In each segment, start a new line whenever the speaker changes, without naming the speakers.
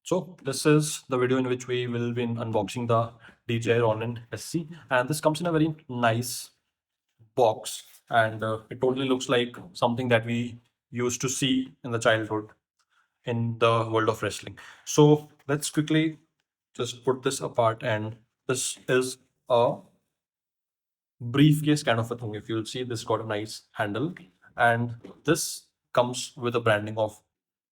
So this is the video in which we will be unboxing the DJI Ronin SC, and this comes in a very nice box, and it totally looks like something that we used to see in the childhood in the world of wrestling. So let's quickly just put this apart, and this is a briefcase kind of a thing. If you'll see, this got a nice handle, and this comes with a branding of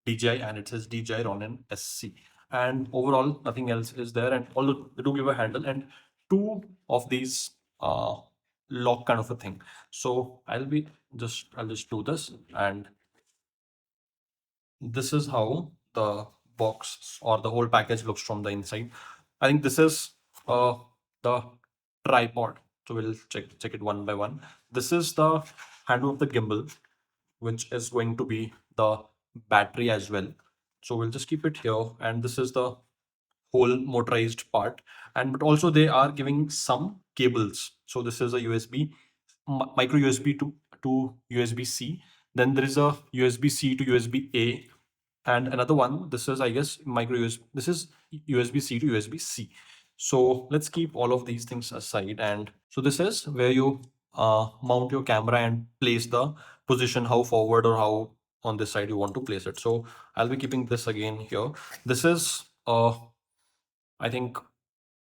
DJI, and it says DJI Ronin SC. And overall, nothing else is there. And although they do give a handle and two of these lock kind of a thing. So I'll just do this, and this is how the box or the whole package looks from the inside. I think this is the tripod. So we'll check it one by one. This is the handle of the gimbal, which is going to be the battery as well. So we'll just keep it here, and this is the whole motorized part. And but also they are giving some cables. So this is a USB, micro USB to USB C. Then there is a USB C to USB A, and another one. This is, I guess, micro USB. This is USB C to USB C. So let's keep all of these things aside. And so this is where you mount your camera and place the position, how forward or how on this side you want to place it. So I'll be keeping this again here. This is I think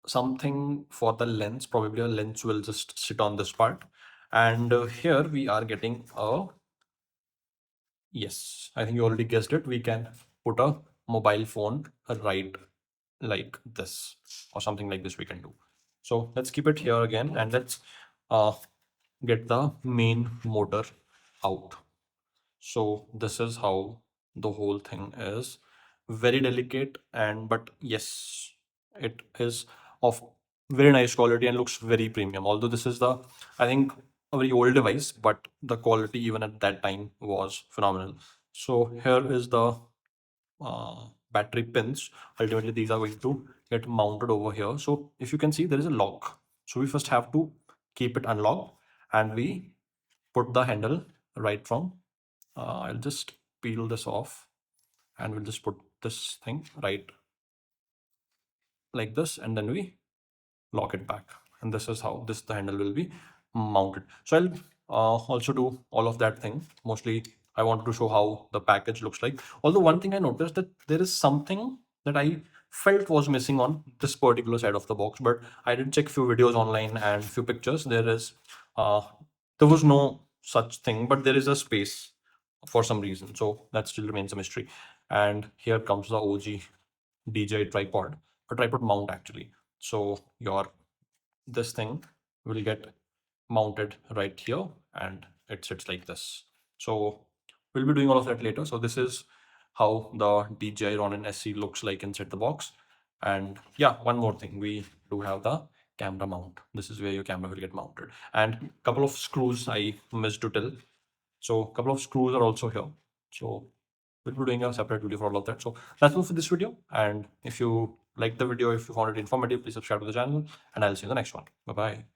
something for the lens. Probably a lens will just sit on this part. And here we are getting a, yes, I think you already guessed it. We can put a mobile phone right like this or something like this we can do. So let's keep it here again, and let's uh, get the main motor out. So this is how the whole thing is. Very delicate, and but yes, it is of very nice quality and looks very premium. Although this is the, I think, a very old device, but the quality even at that time was phenomenal. So here is the battery pins. Ultimately, these are going to get mounted over here. So if you can see, there is a lock. So we first have to keep it unlocked, and we put the handle right from. I'll just peel this off, and we'll just put this thing right like this, and then we lock it back. And this is how the handle will be mounted. So I'll also do all of that thing. Mostly I wanted to show how the package looks like. Although one thing I noticed, that there is something that I felt was missing on this particular side of the box, but I did check few videos online and few pictures. Uh, there was no such thing, but there is a space for some reason. So that still remains a mystery. And here comes the OG DJI tripod, a tripod mount actually. So this thing will get mounted right here, and it sits like this. So we'll be doing all of that later. So this is how the DJI Ronin SC looks like inside the box. And yeah, one more thing, we do have the camera mount. This is where your camera will get mounted, and a couple of screws I missed to tell. So a couple of screws are also here. So we'll be doing a separate video for all of that. So that's all for this video. And if you liked the video, if you found it informative, please subscribe to the channel, and I'll see you in the next one. Bye bye.